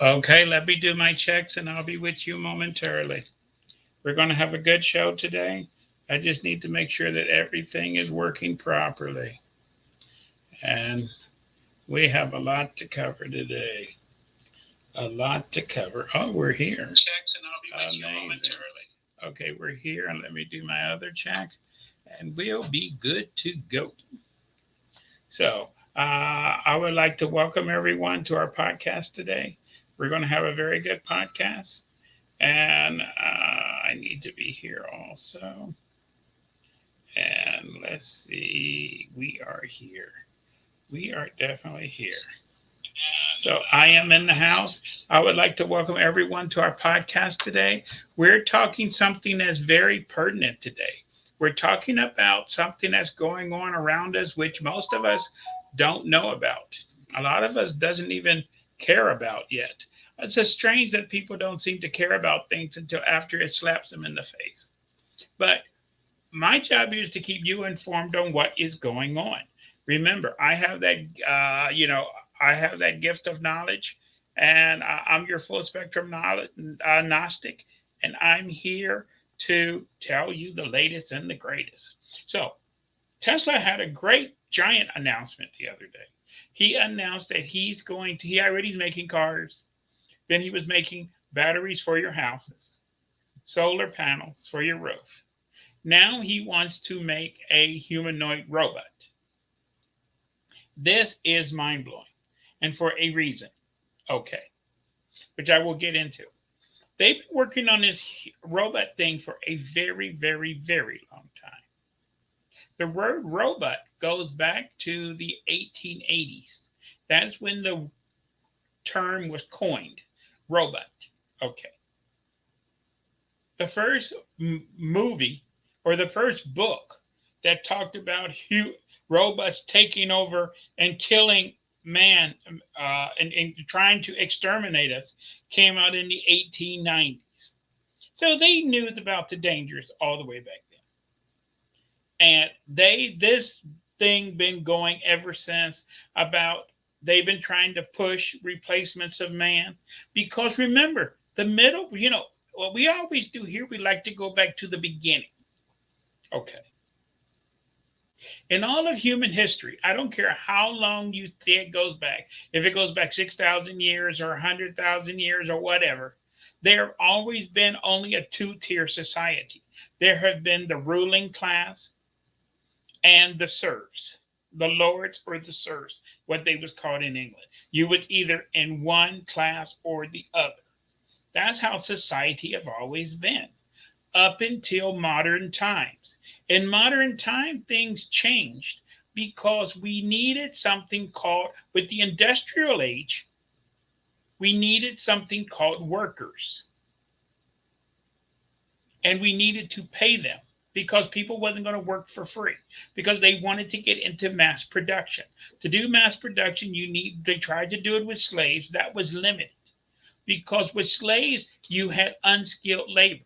Okay, let me do my checks and I'll be with you momentarily. We're going to have a good show today. I just need to make sure that everything is working properly. And we have a lot to cover today. A lot to cover. Oh, we're here. Checks and I'll be with you momentarily. Okay, we're here. And let me do my other check. And we'll be good to go. So, I would like to welcome everyone to our podcast today. We're going to have a very good podcast. And I need to be here also. And let's see, we are here. We are definitely here. So I am in the house. I would like to welcome everyone to our podcast today. We're talking something that's very pertinent today. We're talking about something that's going on around us, which most of us don't know about. A lot of us doesn't even care about yet. It's just strange that people don't seem to care about things until after it slaps them in the face. But my job is to keep you informed on what is going on. Remember, I have that, I have that gift of knowledge, and I'm your full spectrum knowledge, Gnostic, and I'm here to tell you the latest and the greatest. So, Tesla had a great giant announcement the other day. He announced that he already is making cars, then he was making batteries for your houses, solar panels for your roof. Now he wants to make a humanoid robot. This is mind blowing, and for a reason. Okay, which I will get into. They've been working on this robot thing for a very, very, very long time. The word robot goes back to the 1880s. That's when the term was coined, robot. Okay. The first movie or the first book that talked about robots taking over and killing man and trying to exterminate us came out in the 1890s. So they knew about the dangers all the way back then. And this thing been going ever since about they've been trying to push replacements of man because remember the middle, what we always do here, we like to go back to the beginning. Okay. In all of human history, I don't care how long you say it goes back, if it goes back 6,000 years or 100,000 years or whatever, there have always been only a two-tier society. There have been the ruling class and the serfs, the lords or the serfs, what they was called in England. You was either in one class or the other. That's how society have always been up until modern times. In modern time, things changed because we needed something called, with the industrial age, we needed something called workers. And we needed to pay them because people wasn't going to work for free because they wanted to get into mass production. To do mass production, they tried to do it with slaves. That was limited because with slaves, you had unskilled labor.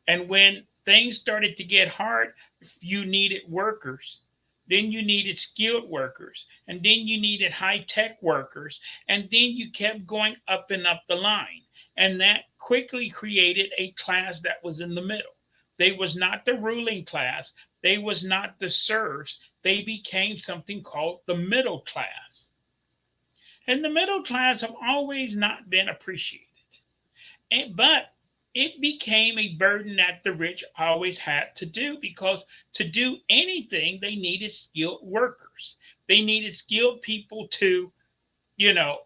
And when things started to get hard, you needed workers. Then you needed skilled workers. And then you needed high tech workers. And then you kept going up and up the line. And that quickly created a class that was in the middle. They was not the ruling class. They was not the serfs. They became something called the middle class. And the middle class have always not been appreciated. But it became a burden that the rich always had to do because to do anything, they needed skilled workers. They needed skilled people to, you know,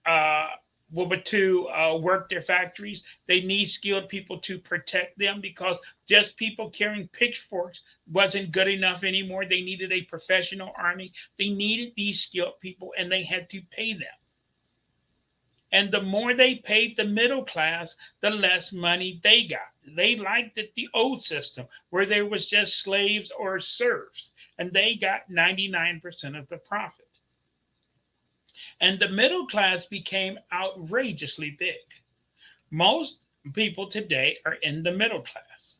uh, work their factories. They need skilled people to protect them because just people carrying pitchforks wasn't good enough anymore. They needed a professional army. They needed these skilled people and they had to pay them. And the more they paid the middle class, the less money they got. They liked it, the old system where there was just slaves or serfs, and they got 99% of the profit. And the middle class became outrageously big. Most people today are in the middle class,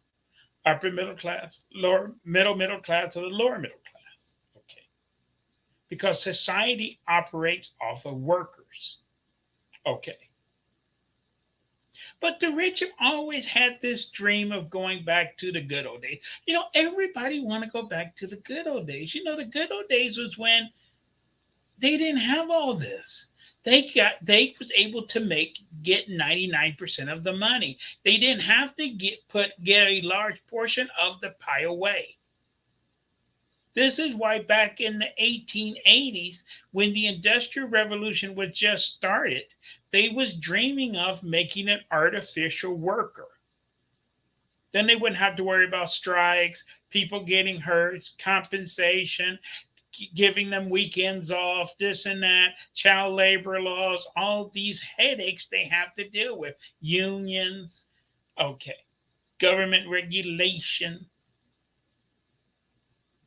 upper middle class, lower middle class, or the lower middle class. Okay. Because society operates off of workers. Okay. But the rich have always had this dream of going back to the good old days. Everybody want to go back to the good old days. The good old days was when they didn't have all this. They was able to get 99% of the money. They didn't have to get a large portion of the pie away. This is why back in the 1880s, when the Industrial Revolution was just started, they was dreaming of making an artificial worker. Then they wouldn't have to worry about strikes, people getting hurt, compensation, giving them weekends off, this and that, child labor laws, all these headaches they have to deal with, unions, okay, government regulation.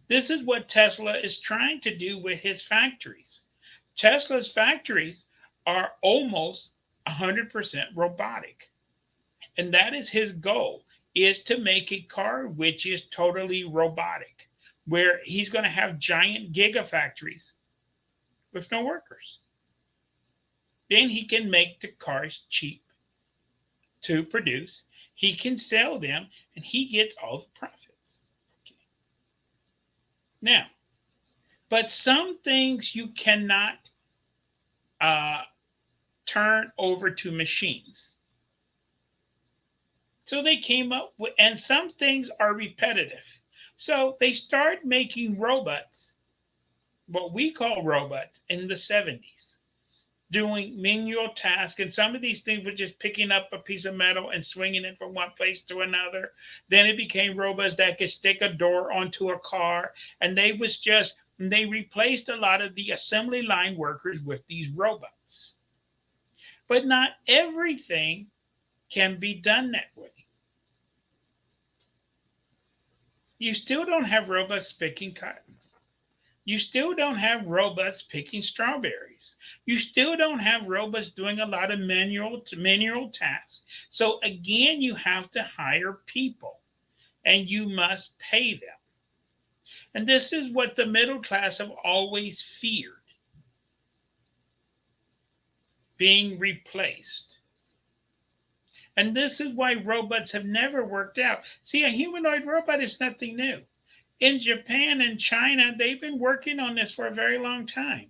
This is what Tesla is trying to do with his factories. Tesla's factories are almost 100% robotic. And that is his goal, is to make a car which is totally robotic, where he's going to have giant gigafactories with no workers. Then he can make the cars cheap to produce. He can sell them and he gets all the profits. Okay. Now, but some things you cannot uh, turn over to machines. So they came up with, and some things are repetitive. So they start making robots, what we call robots, in the 70s, doing manual tasks. And some of these things were just picking up a piece of metal and swinging it from one place to another. Then it became robots that could stick a door onto a car. And they replaced a lot of the assembly line workers with these robots. But not everything can be done that way. You still don't have robots picking cotton. You still don't have robots picking strawberries. You still don't have robots doing a lot of manual tasks. So again, you have to hire people and you must pay them. And this is what the middle class have always feared, being replaced. And this is why robots have never worked out. See, a humanoid robot is nothing new. In Japan and China, they've been working on this for a very long time.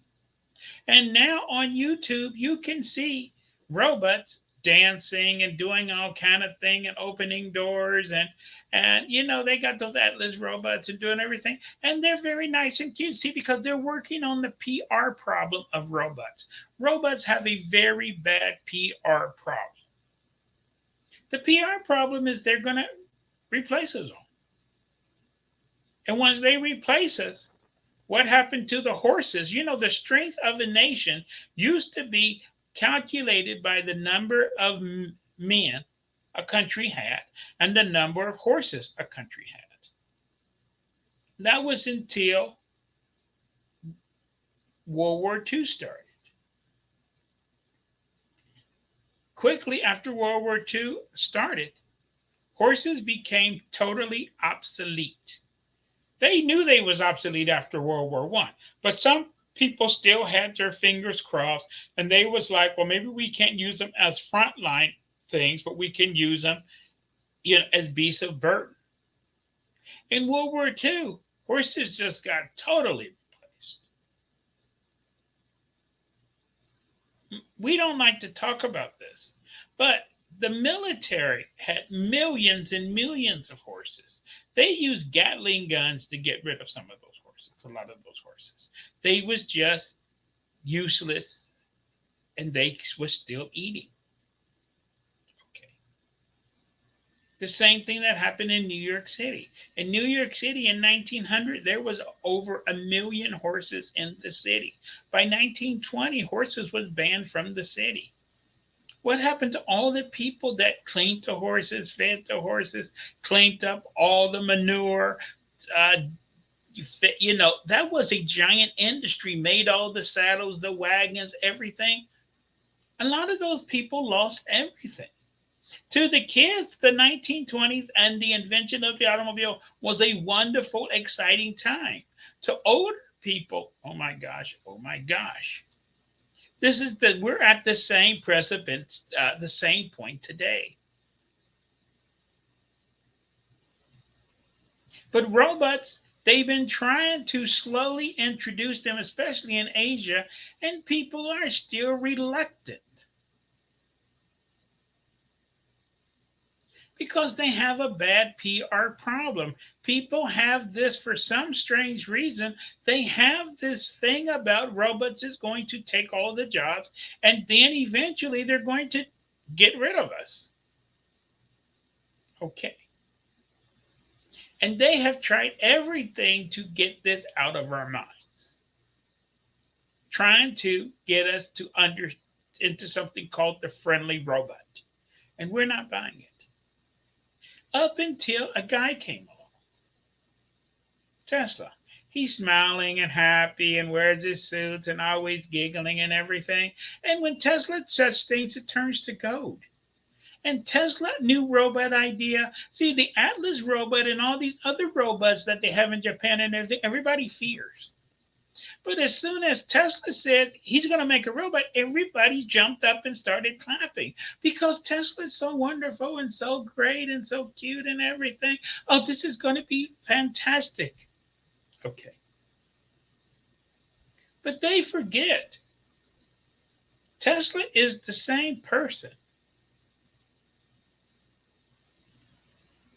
And now on YouTube, you can see robots dancing and doing all kind of thing and opening doors and they got those Atlas robots and doing everything. And they're very nice and cute. See, because they're working on the PR problem of robots. Robots have a very bad PR problem. The PR problem is they're going to replace us all. And once they replace us, what happened to the horses? The strength of a nation used to be calculated by the number of men a country had and the number of horses a country had. That was until World War II started. Quickly after World War II started, horses became totally obsolete. They knew they was obsolete after World War One, but some people still had their fingers crossed, and they was like, well, maybe we can't use them as frontline things, but we can use them, as beasts of burden. In World War II, horses just got totally replaced. We don't like to talk about this, but the military had millions and millions of horses. They used Gatling guns to get rid of some of those horses, a lot of those horses. They was just useless and they was still eating. Okay. The same thing that happened in New York City. In New York City in 1900, there was over 1 million horses in the city. By 1920, horses was banned from the city. What happened to all the people that cleaned the horses, fed the horses, cleaned up all the manure? Uh, that was a giant industry, made all the saddles, the wagons, everything. A lot of those people lost everything. To the kids, the 1920s and the invention of the automobile was a wonderful, exciting time. To older people, oh my gosh, This is that we're at the same precipice, the same point today. But robots, they've been trying to slowly introduce them, especially in Asia, and people are still reluctant because they have a bad PR problem. People have this for some strange reason. They have this thing about robots is going to take all the jobs, and then eventually they're going to get rid of us. Okay. And they have tried everything to get this out of our minds, trying to get us to under into something called the friendly robot. And we're not buying it. Up until a guy came along, Tesla. He's smiling and happy and wears his suits and always giggling and everything. And when Tesla says things, it turns to gold. And Tesla new robot idea. See the Atlas robot and all these other robots that they have in Japan and everything. Everybody fears. But as soon as Tesla said he's going to make a robot, everybody jumped up and started clapping because Tesla's so wonderful and so great and so cute and everything. Oh, this is going to be fantastic. Okay. But they forget Tesla is the same person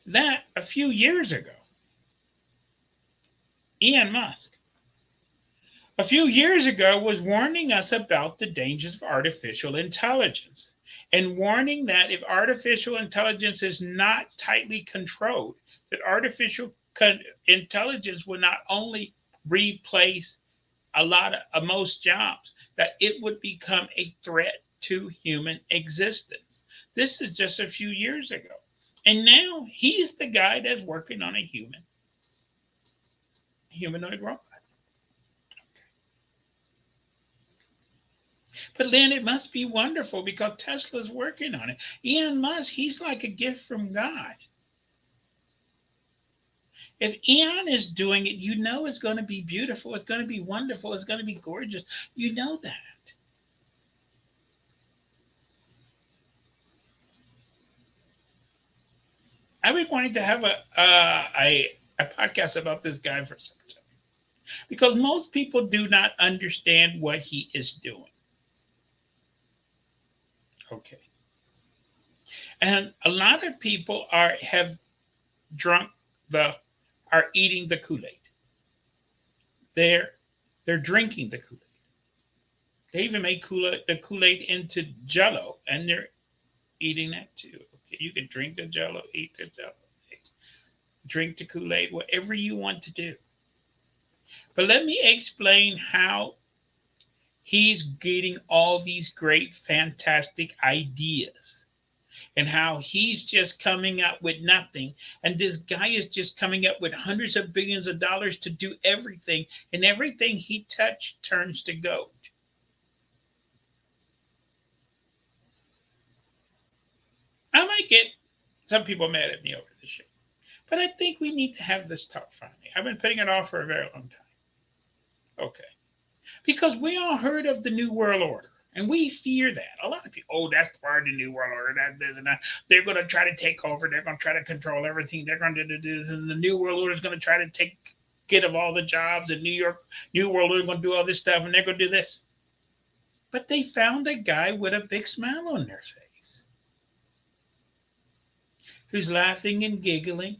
that a few years ago, Elon Musk, a few years ago was warning us about the dangers of artificial intelligence and warning that if artificial intelligence is not tightly controlled, that intelligence will not only replace a lot of most jobs, that it would become a threat to human existence. This is just a few years ago. And now he's the guy that's working on a humanoid robot. But then it must be wonderful because Tesla's working on it. Elon Musk, he's like a gift from God. If Elon is doing it, you know it's going to be beautiful. It's going to be wonderful. It's going to be gorgeous. You know that. I've been wanting to have a podcast about this guy for some time because most people do not understand what he is doing. Okay. And a lot of people have drunk the are eating the Kool-Aid. They're they're drinking the Kool-Aid. They even make the Kool-Aid into Jello, and they're eating that too. Okay, you can drink the Jello, eat the Jello, drink the Kool-Aid, whatever you want to do. But let me explain how he's getting all these great, fantastic ideas and how he's just coming up with nothing. And this guy is just coming up with hundreds of billions of dollars to do everything, and everything he touched turns to gold. I might get some people mad at me over this shit, but I think we need to have this talk finally. I've been putting it off for a very long time. Okay. Because we all heard of the New World Order. And we fear that. A lot of people, oh, that's part of the New World Order. That, this, and that. They're going to try to take over. They're going to try to control everything. They're going to do this. And the New World Order is going to try to get of all the jobs. And New World Order is going to do all this stuff. And they're going to do this. But they found a guy with a big smile on their face who's laughing and giggling.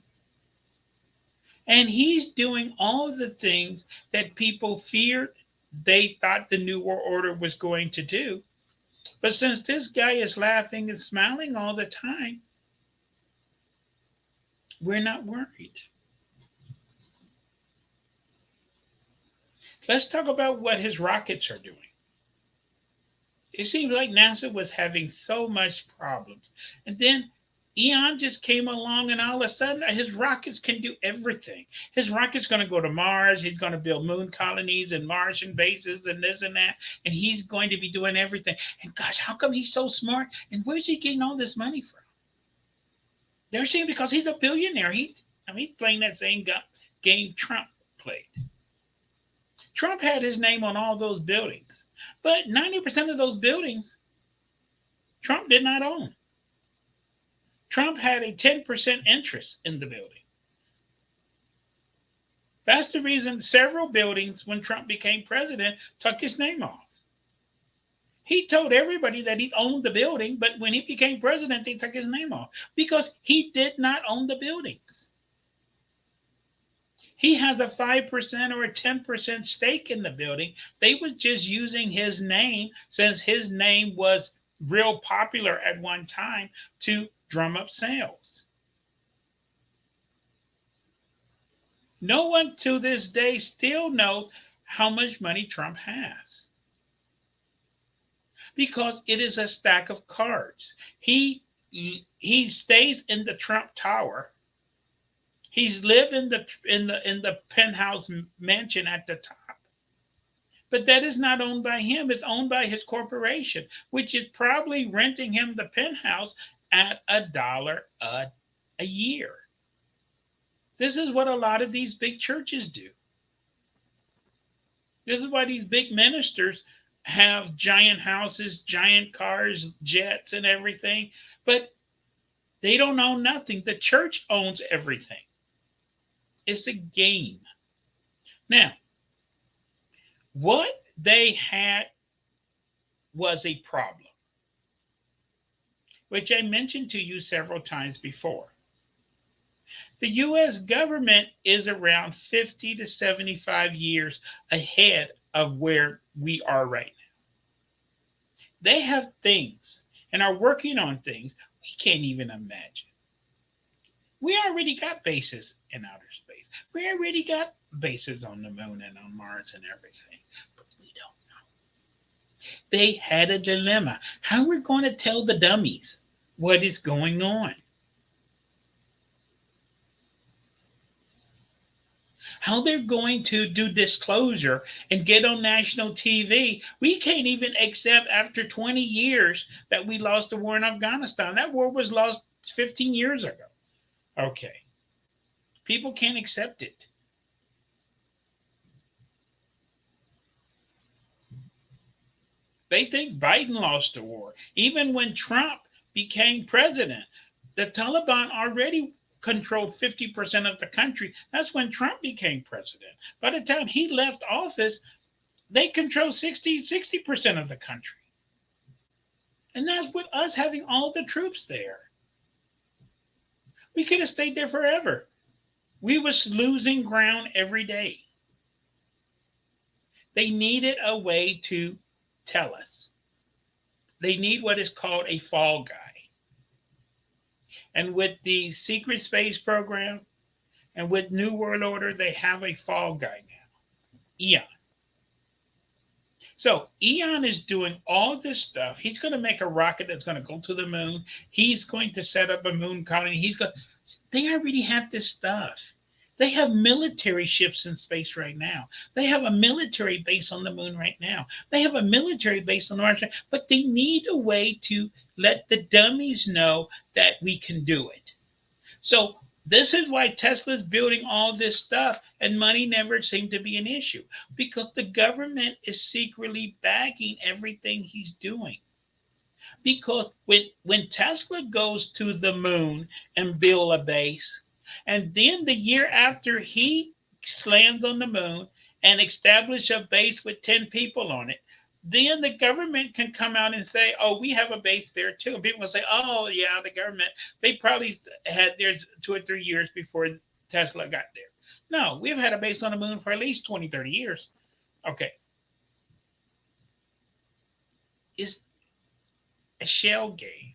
And he's doing all the things that people feared they thought the New World Order was going to do. But since this guy is laughing and smiling all the time, we're not worried. Let's talk about what his rockets are doing. It seems like NASA was having so much problems. And then Eon just came along and all of a sudden his rockets can do everything. His rocket's going to go to Mars. He's going to build moon colonies and Martian bases and this and that. And he's going to be doing everything. And gosh, how come he's so smart? And where's he getting all this money from? They're saying because he's a billionaire. He's playing that same game Trump played. Trump had his name on all those buildings. But 90% of those buildings, Trump did not own. Trump had a 10% interest in the building. That's the reason several buildings, when Trump became president, took his name off. He told everybody that he owned the building, but when he became president, they took his name off because he did not own the buildings. He has a 5% or a 10% stake in the building. They was just using his name since his name was real popular at one time to drum up sales. No one to this day still knows how much money Trump has because it is a stack of cards. He stays in the Trump Tower. He's lived in the penthouse mansion at the top. But that is not owned by him. It's owned by his corporation, which is probably renting him the penthouse at $1 a year. This is what a lot of these big churches do. This is why these big ministers have giant houses, giant cars, jets, and everything. But they don't own nothing. The church owns everything. It's a game. Now, what they had was a problem, which I mentioned to you several times before. The US government is around 50 to 75 years ahead of where we are right now. They have things and are working on things we can't even imagine. We already got bases in outer space. We already got bases on the moon and on Mars and everything. But we don't know. They had a dilemma. How we're going to tell the dummies what is going on? How they're going to do disclosure and get on national TV. We can't even accept after 20 years that we lost the war in Afghanistan. That war was lost 15 years ago. Okay. People can't accept it. They think Biden lost the war. Even when Trump became president, the Taliban already controlled 50% of the country. That's when Trump became president. By the time he left office, they control 60% of the country. And that's with us having all the troops there. We could have stayed there forever. We was losing ground every day. They needed a way to tell us. They need what is called a fall guy. And with the secret space program and with New World Order, they have a fall guy now, Eon. So Eon is doing all this stuff. He's going to make a rocket that's going to go to the moon. He's going to set up a moon colony. They already have this stuff. They have military ships in space right now. They have a military base on the moon right now. They have a military base on Mars, but they need a way to let the dummies know that we can do it. So this is why Tesla's building all this stuff and money never seemed to be an issue because the government is secretly backing everything he's doing. Because when Tesla goes to the moon and build a base, and then the year after he lands on the moon and establish a base with 10 people on it, then the government can come out and say, oh, we have a base there too. And people will say, oh, yeah, the government, they probably had theirs 2 or 3 years before Tesla got there. No, we've had a base on the moon for at least 20, 30 years. Okay. It's a shell game.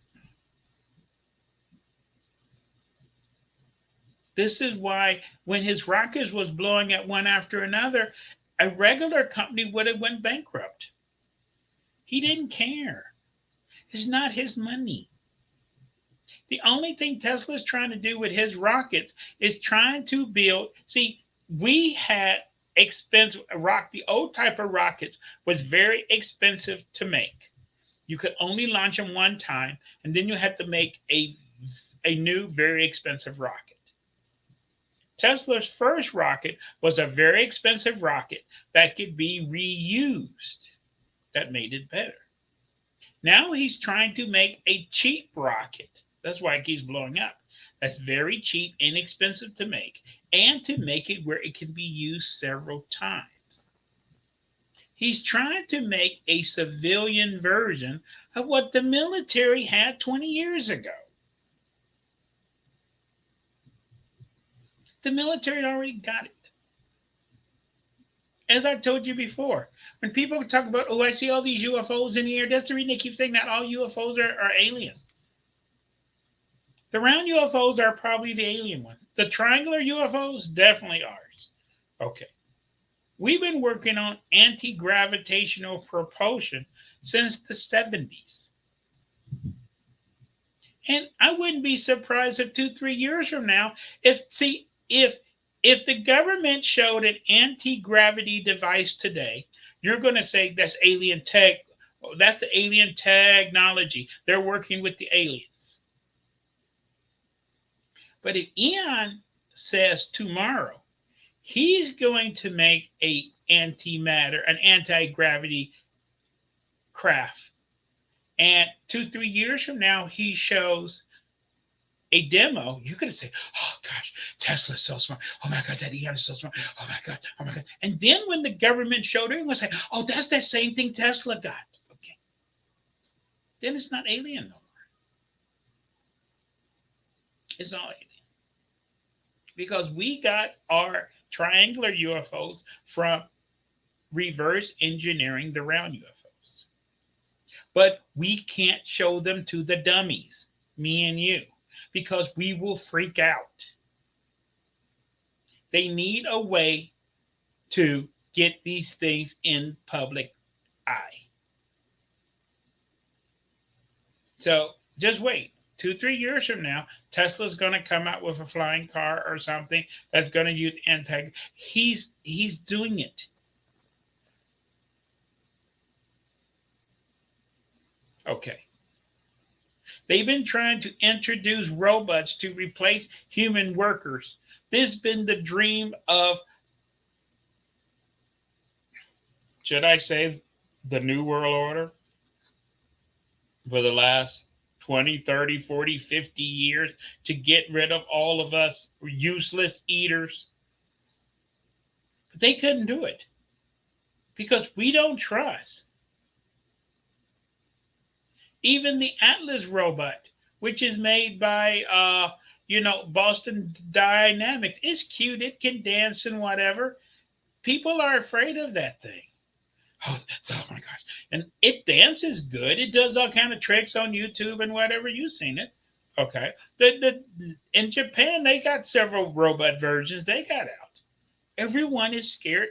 This is why when his rockets was blowing at one after another, a regular company would have went bankrupt. He didn't care. It's not his money. The only thing Tesla's trying to do with his rockets is trying to build. See, we had expensive the old type of rockets was very expensive to make. You could only launch them one time, and then you had to make a new, very expensive rocket. Tesla's first rocket was a very expensive rocket that could be reused. that made it better. Now he's trying to make a cheap rocket. That's why it keeps blowing up. That's very cheap, inexpensive to make, and to make it where it can be used several times. He's trying to make a civilian version of what the military had 20 years ago. The military already got it. As I told you before, when people talk about, oh, I see all these UFOs in the air, that's the reason they keep saying that all UFOs are alien. The round UFOs are probably the alien ones. The triangular UFOs, definitely ours. Okay. We've been working on anti gravitational propulsion since the 70s. And I wouldn't be surprised if 2, 3 years from now, if the government showed an anti-gravity device today, you're going to say that's alien tech. Oh, that's the alien technology. They're working with the aliens. But if Eon says tomorrow he's going to make a antimatter, an anti-gravity craft, and 2, 3 years from now he shows a demo, you could say, oh gosh, Tesla's so smart. Oh my God, that Eon is so smart. Oh my God, oh my God. And then when the government showed it, it was like, oh, that's that same thing Tesla got. Okay. Then it's not alien no more. It's all alien. Because we got our triangular UFOs from reverse engineering the round UFOs. But we can't show them to the dummies, me and you, because we will freak out. They need a way to get these things in public eye. So just wait. 2, 3 years from now, Tesla's going to come out with a flying car or something that's going to use anti. He's doing it. Okay. They've been trying to introduce robots to replace human workers. This has been the dream of, should I say, the New World Order for the last 20, 30, 40, 50 years to get rid of all of us useless eaters. But they couldn't do it because we don't trust. Even the Atlas robot, which is made by Boston Dynamics, is cute. It can dance and whatever. People are afraid of that thing. Oh my gosh! And it dances good. It does all kind of tricks on YouTube and whatever. You've seen it, okay? In Japan, they got several robot versions. They got out. Everyone is scared.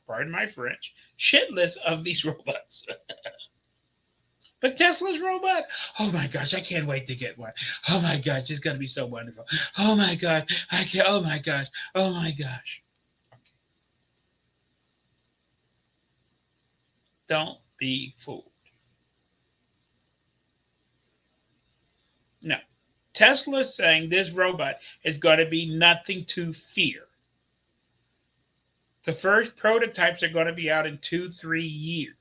Pardon my French. Shitless of these robots. But Tesla's robot, oh my gosh, I can't wait to get one. Oh my gosh, it's gonna be so wonderful. Oh my god, I can't. Oh my gosh, oh my gosh. Don't be fooled. No, Tesla's saying this robot is going to be nothing to fear. The first prototypes are going to be out in 2, 3 years.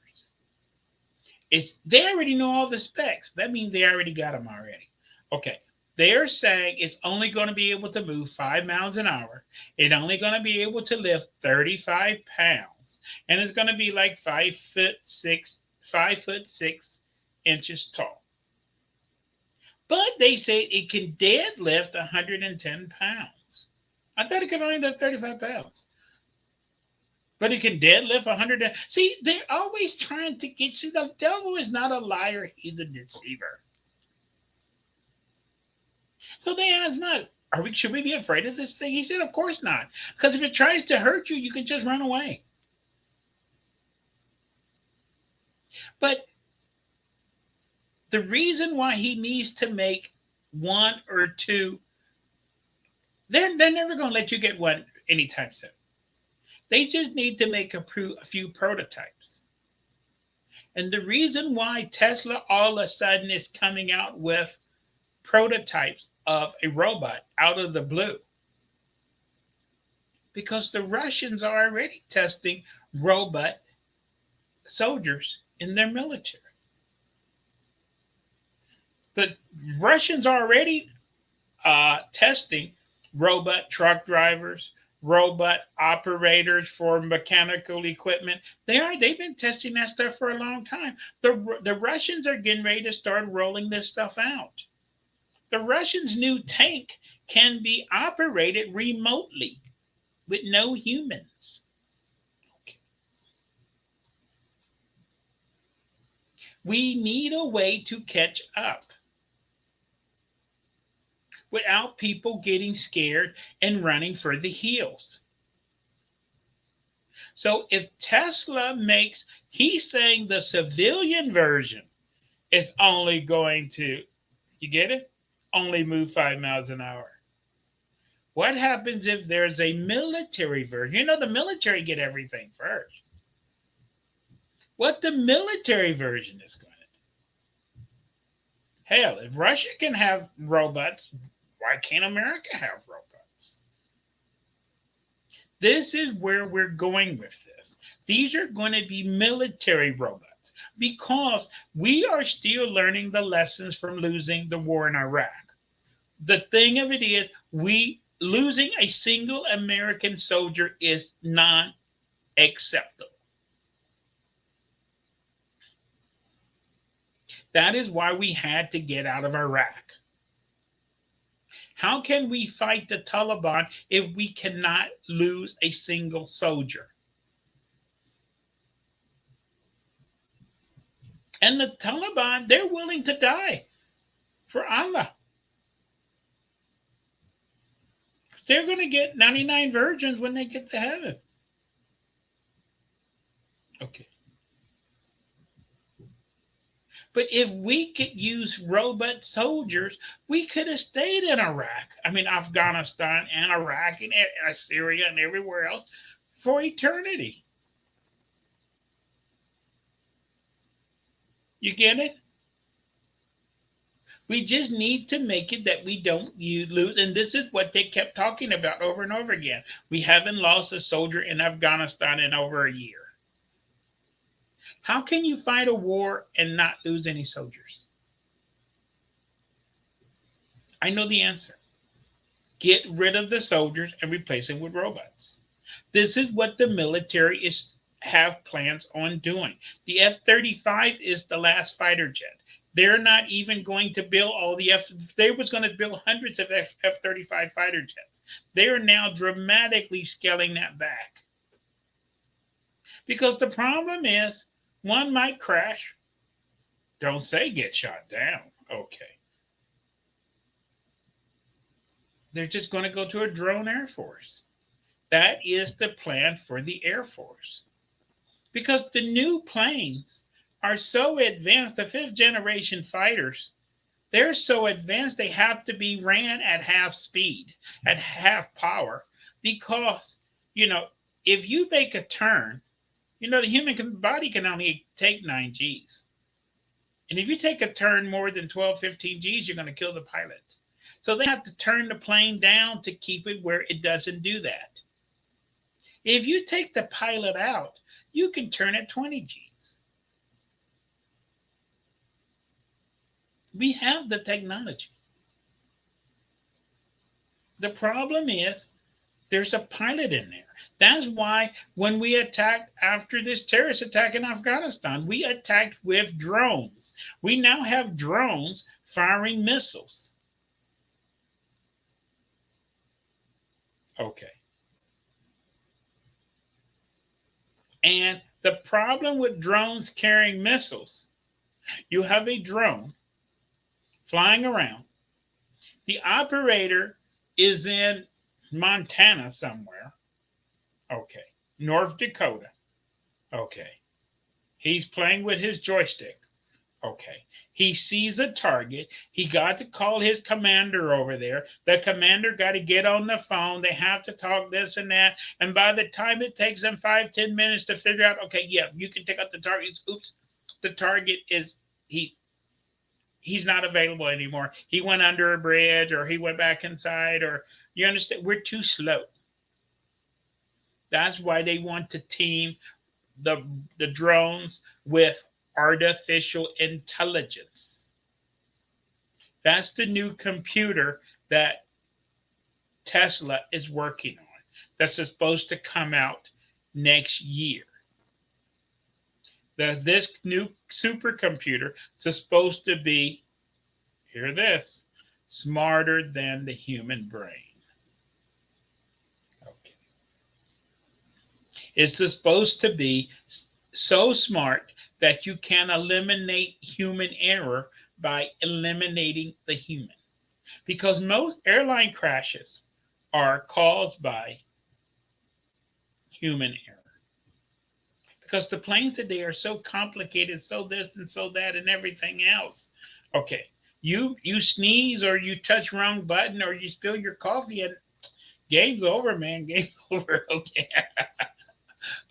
They already know all the specs. That means they already got them already. Okay. They're saying it's only going to be able to move 5 miles an hour. It's only going to be able to lift 35 pounds. And it's going to be like 5'6" tall. But they say it can deadlift 110 pounds. I thought it could only lift 35 pounds. But it can deadlift 100. See, they're always trying to get. See, the devil is not a liar, he's a deceiver. So they asked Musk, should we be afraid of this thing? He said, of course not. Because if it tries to hurt you, you can just run away. But the reason why he needs to make one or two, they're never going to let you get one anytime soon. They just need to make a few prototypes. And the reason why Tesla all of a sudden is coming out with prototypes of a robot out of the blue, because the Russians are already testing robot soldiers in their military. The Russians are already testing robot truck drivers, robot operators for mechanical equipment. They've been testing that stuff for a long time. The Russians are getting ready to start rolling this stuff out. The Russians' new tank can be operated remotely with no humans. We need a way to catch up without people getting scared and running for the hills. So if Tesla makes, he's saying the civilian version is only going to, you get it? Only move 5 miles an hour. What happens if there's a military version? You know, the military get everything first. What the military version is going to do. Hell, if Russia can have robots, why can't America have robots? This is where we're going with this. These are going to be military robots because we are still learning the lessons from losing the war in Iraq. The thing of it is, we losing a single American soldier is not acceptable. That is why we had to get out of Iraq. How can we fight the Taliban if we cannot lose a single soldier? And the Taliban, they're willing to die for Allah. They're going to get 99 virgins when they get to heaven. Okay. But if we could use robot soldiers, we could have stayed in Iraq. I mean, Afghanistan and Iraq and Syria and everywhere else for eternity. You get it? We just need to make it that we don't lose. And this is what they kept talking about over and over again. We haven't lost a soldier in Afghanistan in over a year. How can you fight a war and not lose any soldiers? I know the answer. Get rid of the soldiers and replace them with robots. This is what the military is have plans on doing. The F-35 is the last fighter jet. They're not even going to build all the they was going to build hundreds of F-35 fighter jets. They are now dramatically scaling that back. Because the problem is, one might crash. Don't say get shot down. Okay. They're just going to go to a drone Air Force. That is the plan for the Air Force. Because the new planes are so advanced, the fifth generation fighters, they're so advanced they have to be ran at half speed, at half power. Because, if you make a turn, the human body can only take 9 Gs. And if you take a turn more than 12, 15 Gs, you're going to kill the pilot. So they have to turn the plane down to keep it where it doesn't do that. If you take the pilot out, you can turn at 20 Gs. We have the technology. The problem is there's a pilot in there. That's why when we attacked after this terrorist attack in Afghanistan, we attacked with drones. We now have drones firing missiles. Okay. And the problem with drones carrying missiles, you have a drone flying around. The operator is in Montana somewhere. Okay. North Dakota. Okay. He's playing with his joystick. Okay. He sees a target. He got to call his commander over there. The commander got to get on the phone. They have to talk this and that. And by the time it takes them 5-10 minutes to figure out, okay, yeah, you can take out the target. Oops. The target is he's not available anymore. He went under a bridge or he went back inside, or you understand, we're too slow. That's why they want to team the drones with artificial intelligence. That's the new computer that Tesla is working on. That's supposed to come out next year. This new supercomputer is supposed to be, hear this, smarter than the human brain. Okay. It's supposed to be so smart that you can eliminate human error by eliminating the human. Because most airline crashes are caused by human error. Because the planes today are so complicated, so this and so that and everything else. Okay, you sneeze or you touch wrong button or you spill your coffee and game's over, man. Game over. Okay.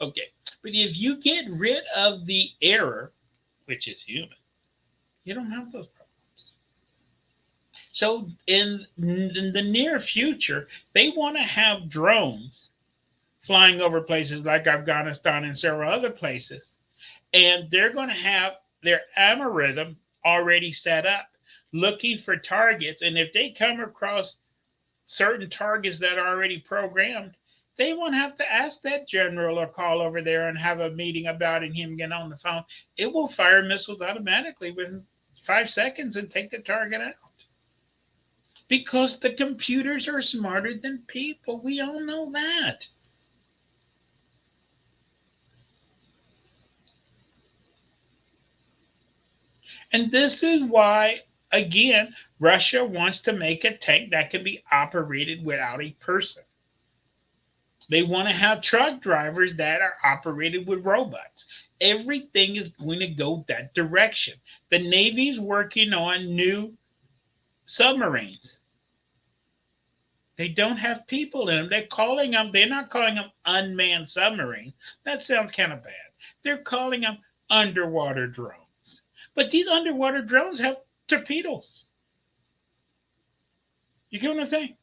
Okay. But if you get rid of the error, which is human, you don't have those problems. So in the near future, they want to have drones flying over places like Afghanistan and several other places. And they're going to have their algorithm already set up looking for targets. And if they come across certain targets that are already programmed, they won't have to ask that general or call over there and have a meeting about it and him get on the phone. It will fire missiles automatically within 5 seconds and take the target out. Because the computers are smarter than people. We all know that. And this is why, again, Russia wants to make a tank that can be operated without a person. They want to have truck drivers that are operated with robots. Everything is going to go that direction. The Navy's working on new submarines. They don't have people in them. They're not calling them unmanned submarines. That sounds kind of bad. They're calling them underwater drones. But these underwater drones have torpedoes. You get what I'm saying?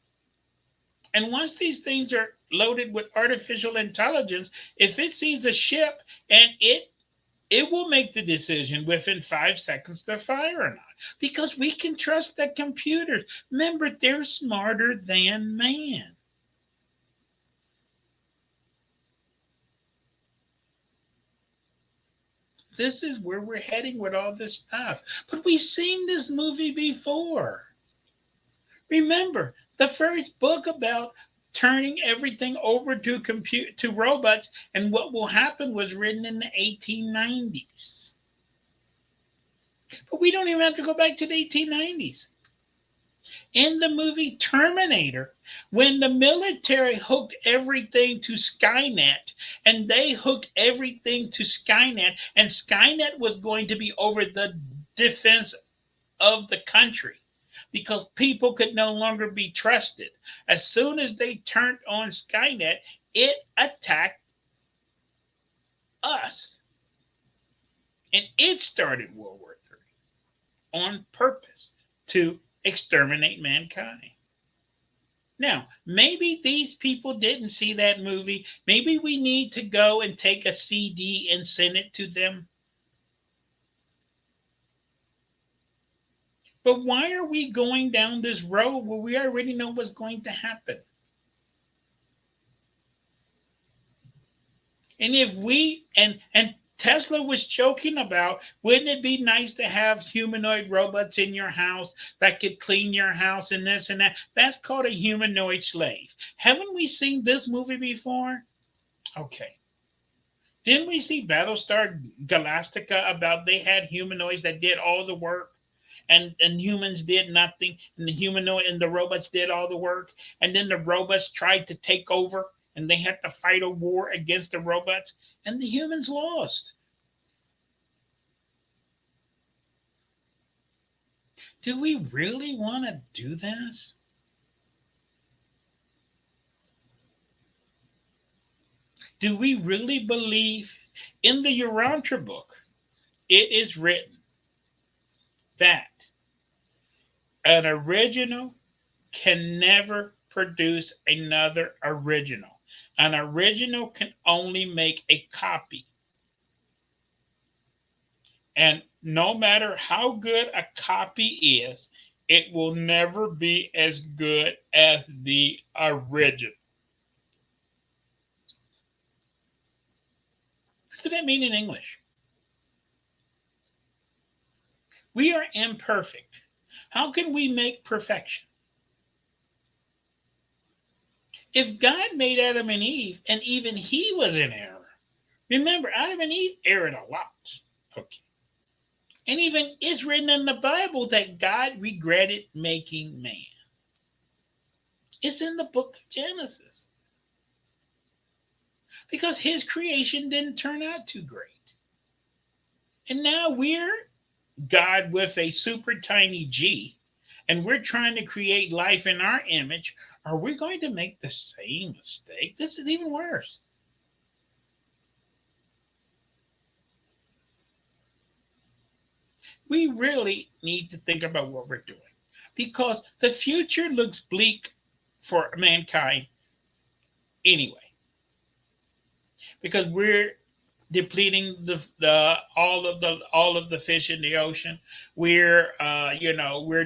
And once these things are loaded with artificial intelligence, if it sees a ship and it will make the decision within 5 seconds to fire or not. Because we can trust the computers. Remember, they're smarter than man. This is where we're heading with all this stuff. But we've seen this movie before. Remember, the first book about turning everything over to robots and what will happen was written in the 1890s. But we don't even have to go back to the 1890s. In the movie Terminator, when the military hooked everything to Skynet, and they hooked everything to Skynet, and Skynet was going to be over the defense of the country because people could no longer be trusted. As soon as they turned on Skynet, it attacked us. And it started World War III on purpose to exterminate mankind. Now, maybe these people didn't see that movie. Maybe we need to go and take a CD and send it to them. But why are we going down this road where we already know what's going to happen? And if we and Tesla was joking about, wouldn't it be nice to have humanoid robots in your house that could clean your house and this and that? That's called a humanoid slave. Haven't we seen this movie before? Okay. Didn't we see Battlestar Galactica about they had humanoids that did all the work? And humans did nothing, and the humanoid and the robots did all the work, and then the robots tried to take over, and they had to fight a war against the robots, and the humans lost. Do we really want to do this? Do we really believe in the Urantia book? It is written that an original can never produce another original. An original can only make a copy. And no matter how good a copy is, it will never be as good as the original. What does that mean in English? We are imperfect. How can we make perfection? If God made Adam and Eve, and even he was in error, remember, Adam and Eve erred a lot. Okay. And even it's written in the Bible that God regretted making man. It's in the book of Genesis because his creation didn't turn out too great. And now we're God with a super tiny g, and we're trying to create life in our image. Are we going to make the same mistake? This is even worse. We really need to think about what we're doing because the future looks bleak for mankind anyway. Because we're depleting all of the fish in the ocean. We're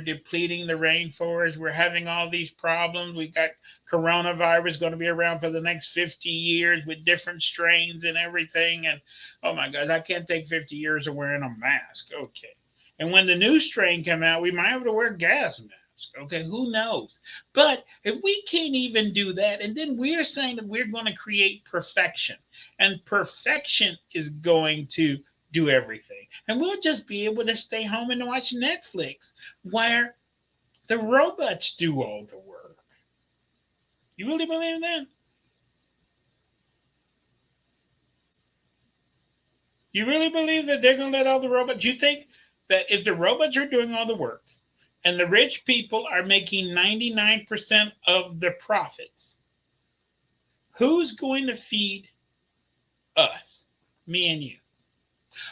depleting the rainforest. We're having all these problems. We got coronavirus going to be around for the next 50 years with different strains and everything. And oh my God, I can't take 50 years of wearing a mask. Okay. And when the new strain come out, we might have to wear gas masks. Okay, who knows? But if we can't even do that, and then we're saying that we're going to create perfection, and perfection is going to do everything, and we'll just be able to stay home and watch Netflix where the robots do all the work. You really believe that? You really believe that they're going to let all the robots? You think that if the robots are doing all the work and the rich people are making 99% of the profits, who's going to feed us? Me and you.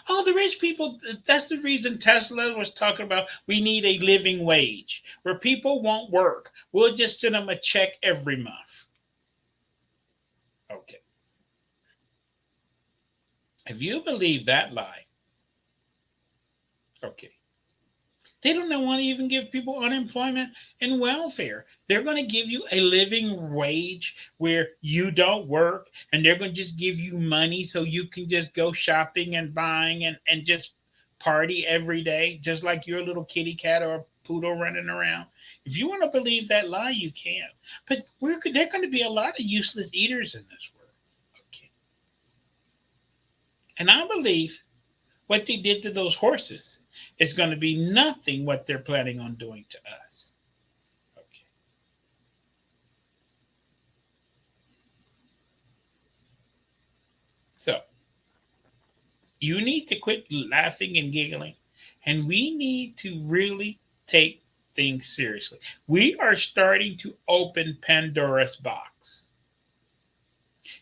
Oh, the rich people, that's the reason Tesla was talking about we need a living wage where people won't work. We'll just send them a check every month. Okay. If you believe that lie, okay. They don't want to even give people unemployment and welfare. They're going to give you a living wage where you don't work, and they're going to just give you money so you can just go shopping and buying and just party every day, just like you're a little kitty cat or a poodle running around. If you want to believe that lie, you can. But there are going to be a lot of useless eaters in this world. Okay. And I believe what they did to those horses is going to be nothing what they're planning on doing to us. Okay. So you need to quit laughing and giggling, and we need to really take things seriously. We are starting to open Pandora's box.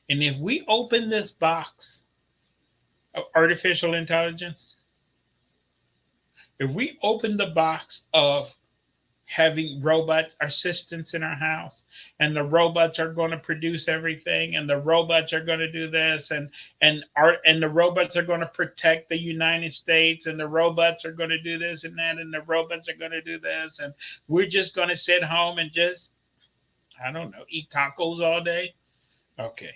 And if we open this box of artificial intelligence, if we open the box of having robot assistants in our house, and the robots are going to produce everything, and the robots are going to do this, and the robots are going to protect the United States, and the robots are going to do this and that, and the robots are going to do this, and we're just going to sit home and just, I don't know, eat tacos all day. Okay.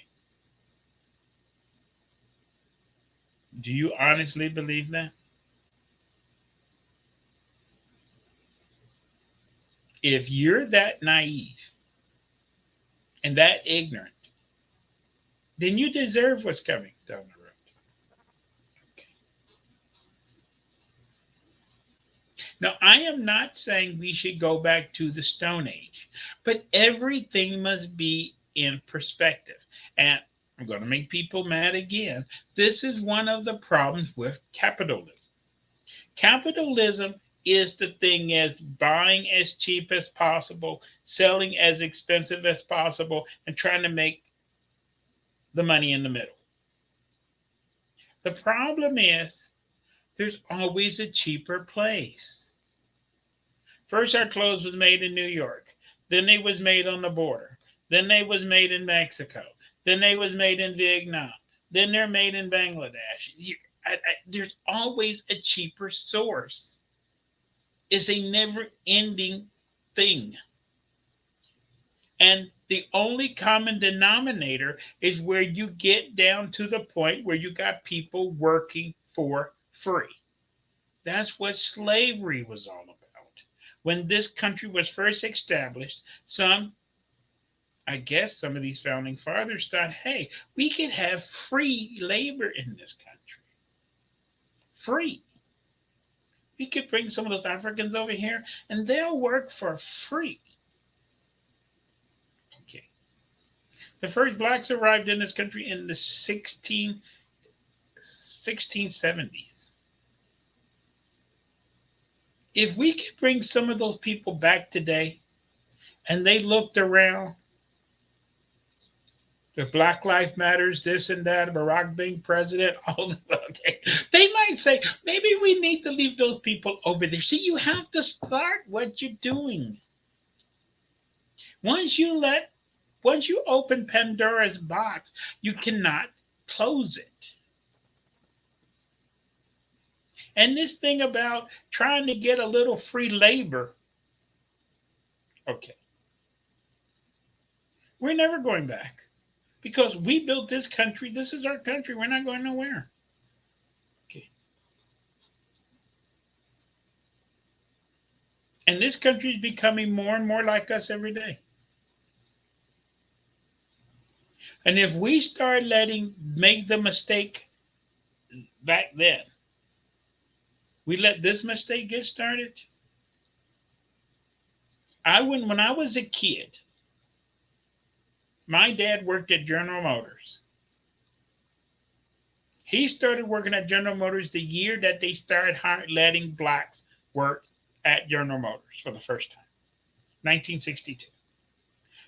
Do you honestly believe that? If you're that naive and that ignorant, then you deserve what's coming down the road. Okay. Now, I am not saying we should go back to the Stone Age, but everything must be in perspective. And I'm going to make people mad again. This is one of the problems with capitalism. Capitalism is the thing as buying as cheap as possible, selling as expensive as possible, and trying to make the money in the middle. The problem is there's always a cheaper place. First, our clothes was made in New York. Then they was made on the border. Then they was made in Mexico. Then they was made in Vietnam. Then they're made in Bangladesh. There's always a cheaper source. It's a never ending thing. And the only common denominator is where you get down to the point where you got people working for free. That's what slavery was all about. When this country was first established, I guess some of these founding fathers thought, hey, we could have free labor in this country. Free. We could bring some of those Africans over here and they'll work for free. Okay. The first blacks arrived in this country in the 1670s. If we could bring some of those people back today and they looked around, the Black Lives Matters, this and that, Barack being president, all the okay. They might say, maybe we need to leave those people over there. See, you have to start what you're doing. Once you let once you open Pandora's box, you cannot close it. And this thing about trying to get a little free labor, okay, we're never going back because we built this country. This is our country. We're not going nowhere. Okay. And this country is becoming more and more like us every day. And if we start make the mistake back then, we let this mistake get started. When I was a kid, my dad worked at General Motors. He started working at General Motors the year that they started letting blacks work at General Motors for the first time, 1962.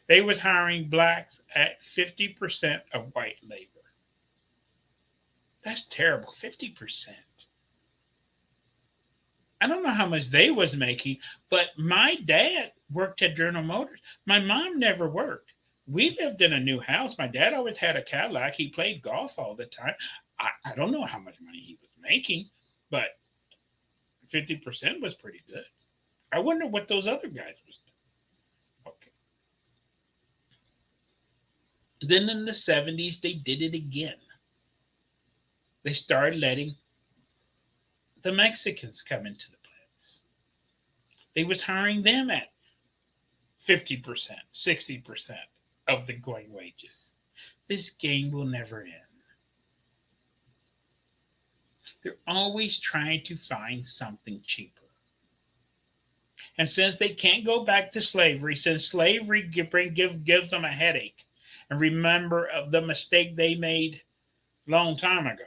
They was hiring blacks at 50% of white labor. That's terrible, 50%. I don't know how much they was making, but my dad worked at General Motors. My mom never worked. We lived in a new house. My dad always had a Cadillac. He played golf all the time. I don't know how much money he was making, but 50% was pretty good. I wonder what those other guys was doing. Okay. Then in the 70s, they did it again. They started letting the Mexicans come into the plants. They was hiring them at 50%, 60% of the going wages. This game will never end. They're always trying to find something cheaper. And since they can't go back to slavery, since slavery gives them a headache, and remember of the mistake they made long time ago.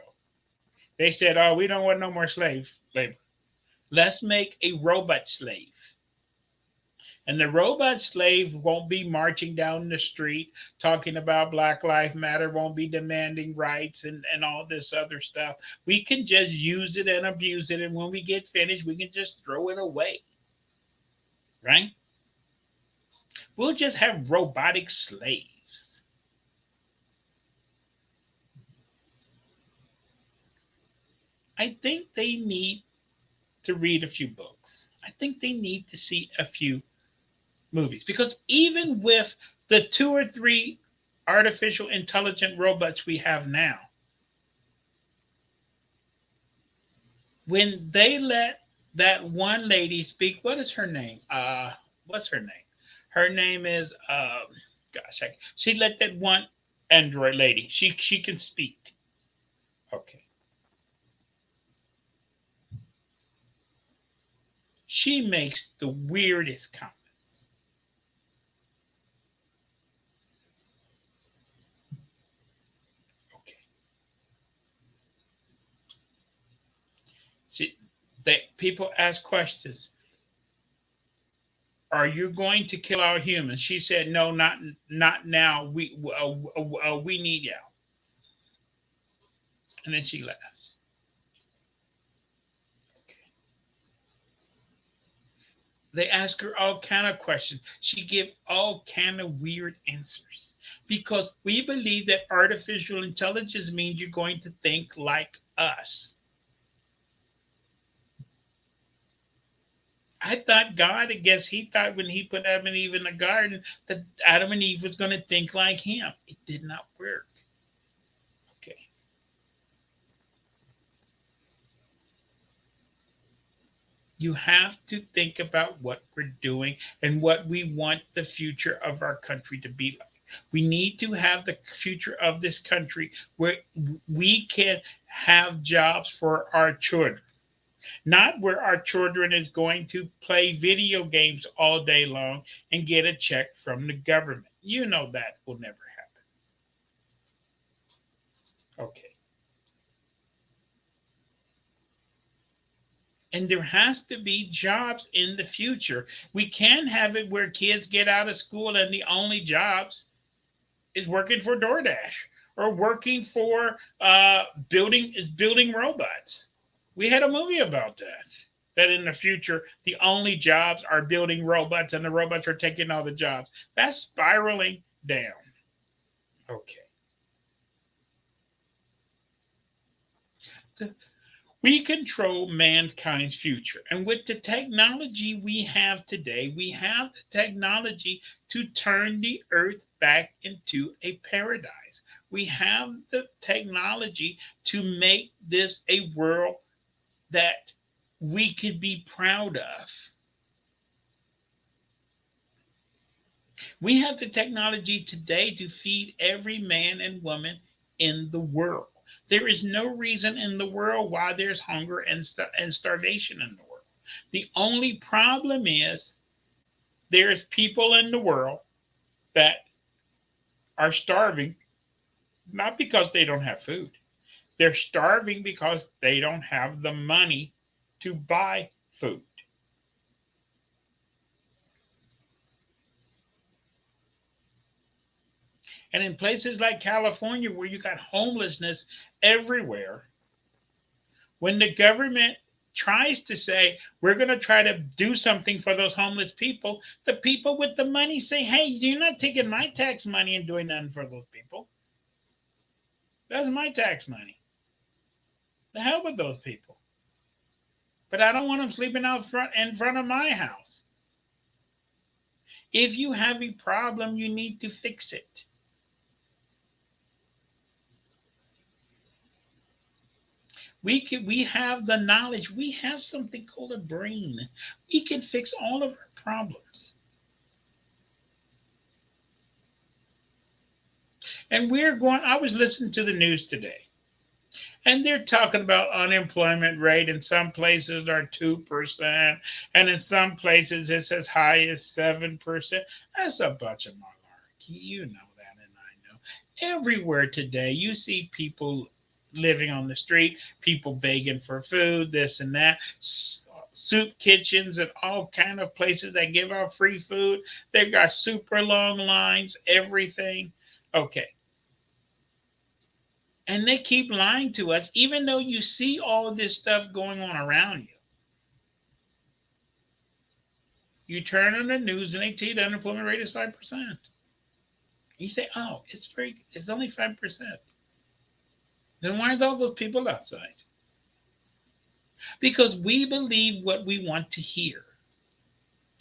They said, "Oh, we don't want no more slave labor. Let's make a robot slave." And the robot slave won't be marching down the street talking about Black Lives Matter, won't be demanding rights and all this other stuff. We can just use it and abuse it. And when we get finished, we can just throw it away. Right? We'll just have robotic slaves. I think they need to read a few books. I think they need to see a few movies because even with the two or three artificial intelligent robots we have now, when they let that one lady speak, what is her name? What's her name? Her name is she let that one android lady. She can speak. Okay. She makes the weirdest comments. Okay. People ask questions. Are you going to kill our humans? She said, no, not now. We need you. And then she laughs. Okay. They ask her all kind of questions. She gives all kind of weird answers because we believe that artificial intelligence means you're going to think like us. I thought God, I guess he thought when he put Adam and Eve in the garden that Adam and Eve was going to think like him. It did not work. Okay. You have to think about what we're doing and what we want the future of our country to be like. We need to have the future of this country where we can have jobs for our children, not where our children is going to play video games all day long and get a check from the government. You know that will never happen. Okay. And there has to be jobs in the future. We can't have it where kids get out of school and the only jobs is working for DoorDash or working for building robots. We had a movie about that. That in the future, the only jobs are building robots and the robots are taking all the jobs. That's spiraling down. Okay. We control mankind's future. And with the technology we have today, we have the technology to turn the earth back into a paradise. We have the technology to make this a world that we could be proud of. We have the technology today to feed every man and woman in the world. There is no reason in the world why there's hunger and starvation in the world. The only problem is there's people in the world that are starving not because they don't have food. They're starving because they don't have the money to buy food. And in places like California, where you got homelessness everywhere, when the government tries to say, we're going to try to do something for those homeless people, the people with the money say, hey, you're not taking my tax money and doing nothing for those people. That's my tax money. The hell with those people. But I don't want them sleeping out front in front of my house. If you have a problem, you need to fix it. We have the knowledge. We have something called a brain. We can fix all of our problems. And we're going, I was listening to the news today, and they're talking about unemployment rate. In some places are 2%, and in some places it's as high as 7%. That's a bunch of malarkey. You know that, and I know. Everywhere today, you see people living on the street, people begging for food, this and that. Soup kitchens and all kind of places that give out free food. They've got super long lines, everything. Okay, and they keep lying to us, even though you see all of this stuff going on around you. You turn on the news and they tell you the unemployment rate is 5%. You say, oh, it's only 5%. Then why are all those people outside? Because we believe what we want to hear.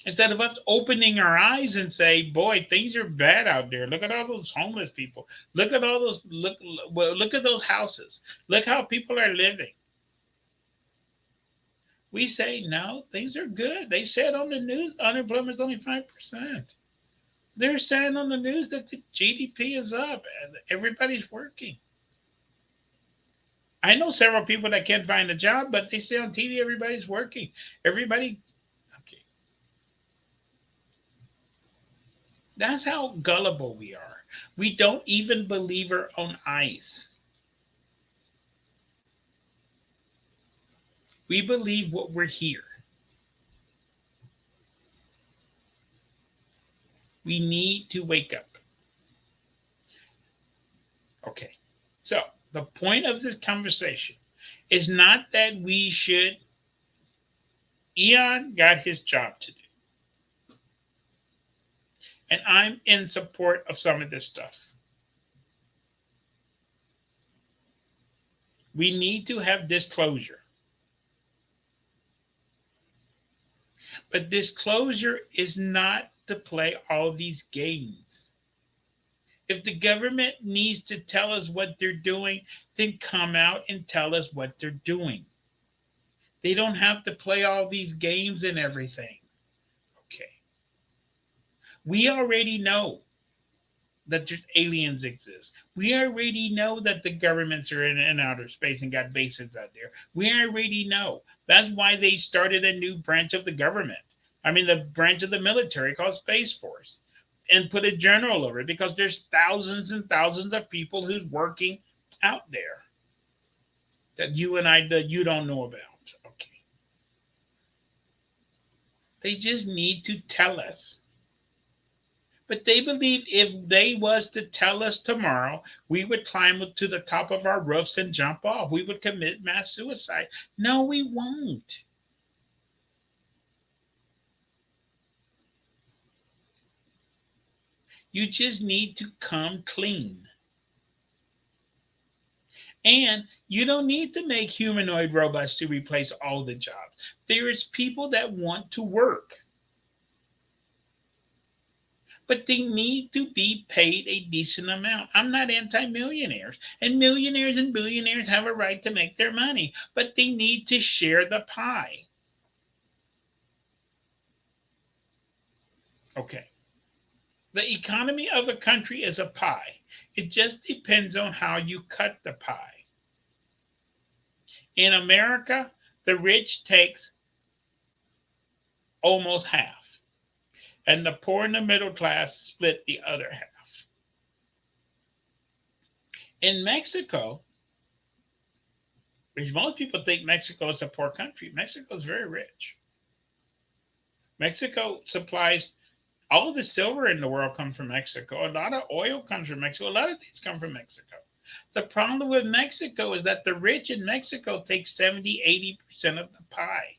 Instead of us opening our eyes and say, boy, things are bad out there. Look at all those homeless people. Look at all those look at those houses. Look how people are living. We say, no, things are good. They said on the news unemployment is only 5%. They're saying on the news that the GDP is up and everybody's working. I know several people that can't find a job, but they say on TV everybody's working. Everybody, okay. That's how gullible we are. We don't even believe our own eyes. We believe what we're here. We need to wake up. Okay. So, the point of this conversation is not that we should, Eon got his job to do. And I'm in support of some of this stuff. We need to have disclosure. But disclosure is not to play all these games. If the government needs to tell us what they're doing, then come out and tell us what they're doing. They don't have to play all these games and everything. Okay. We already know that just aliens exist. We already know that the governments are in outer space and got bases out there. We already know. That's why they started a new branch of the government. I mean, the branch of the military called Space Force, and put a general over it because there's thousands and thousands of people who's working out there that you and I that you don't know about. Okay, they just need to tell us. But they believe if they was to tell us tomorrow, we would climb to the top of our roofs and jump off. We would commit mass suicide. No, we won't. You just need to come clean. And you don't need to make humanoid robots to replace all the jobs. There is people that want to work, but they need to be paid a decent amount. I'm not anti-millionaires, and millionaires and billionaires have a right to make their money, but they need to share the pie. Okay. The economy of a country is a pie. It just depends on how you cut the pie. In America, the rich takes almost half, and the poor and the middle class split the other half. In Mexico, which most people think Mexico is a poor country, Mexico is very rich. Mexico supplies all of the silver in the world comes from Mexico. A lot of oil comes from Mexico. A lot of things come from Mexico. The problem with Mexico is that the rich in Mexico take 70, 80% of the pie.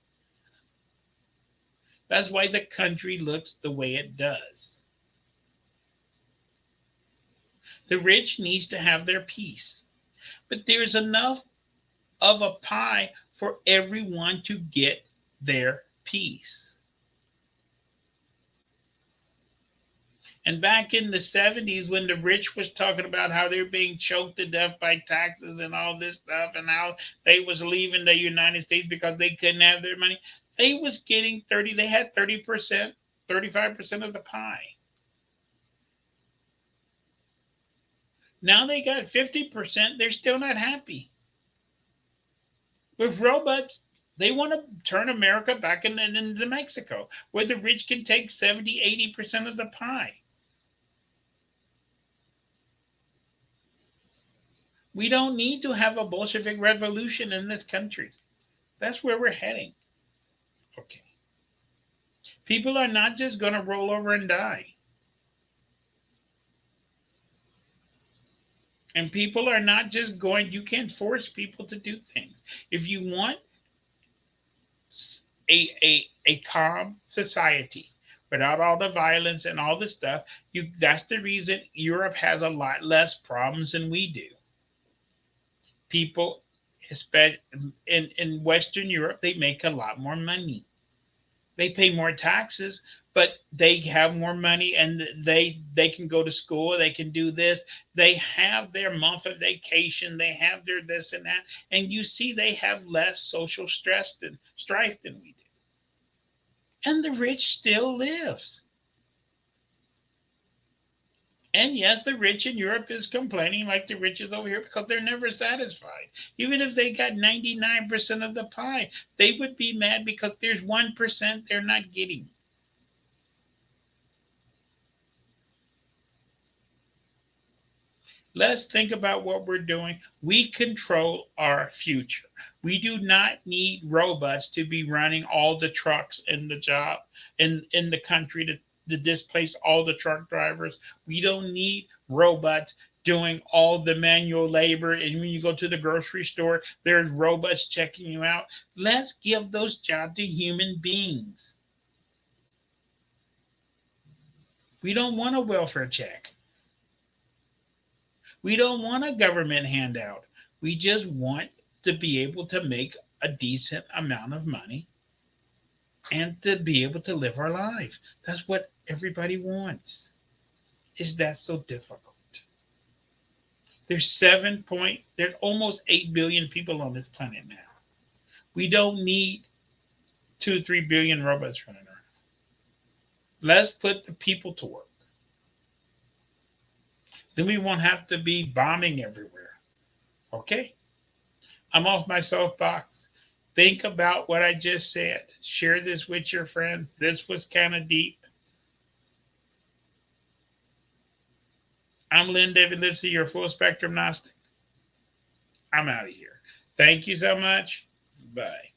That's why the country looks the way it does. The rich needs to have their piece. But there's enough of a pie for everyone to get their piece. And back in the 70s, when the rich was talking about how they're being choked to death by taxes and all this stuff, and how they was leaving the United States because they couldn't have their money, they was getting 30, they had 30%, 35% of the pie. Now they got 50%, they're still not happy. With robots, they want to turn America back into Mexico, where the rich can take 70, 80% of the pie. We don't need to have a Bolshevik revolution in this country. That's where we're heading. Okay. People are not just going to roll over and die. And people are not just going, you can't force people to do things. If you want a calm society without all the violence and all the stuff, that's the reason Europe has a lot less problems than we do. People, especially in Western Europe, they make a lot more money. They pay more taxes, but they have more money, and they can go to school, they can do this, they have their month of vacation, they have their this and that, and you see they have less social stress than strife than we do. And the rich still lives. And yes, the rich in Europe is complaining like the rich is over here because they're never satisfied. Even if they got 99% of the pie, they would be mad because there's 1% they're not getting. Let's think about what we're doing. We control our future. We do not need robots to be running all the trucks in the job in the country to displace all the truck drivers. We don't need robots doing all the manual labor. And when you go to the grocery store, there's robots checking you out. Let's give those jobs to human beings. We don't want a welfare check. We don't want a government handout. We just want to be able to make a decent amount of money and to be able to live our life. That's what everybody wants. Is that so difficult? There's almost 8 billion people on this planet now. We don't need 2, 3 billion robots running around. Let's put the people to work. Then we won't have to be bombing everywhere. Okay? I'm off my soapbox. Think about what I just said. Share this with your friends. This was kind of deep. I'm Lynn David Livesey, your full spectrum Gnostic. I'm out of here. Thank you so much. Bye.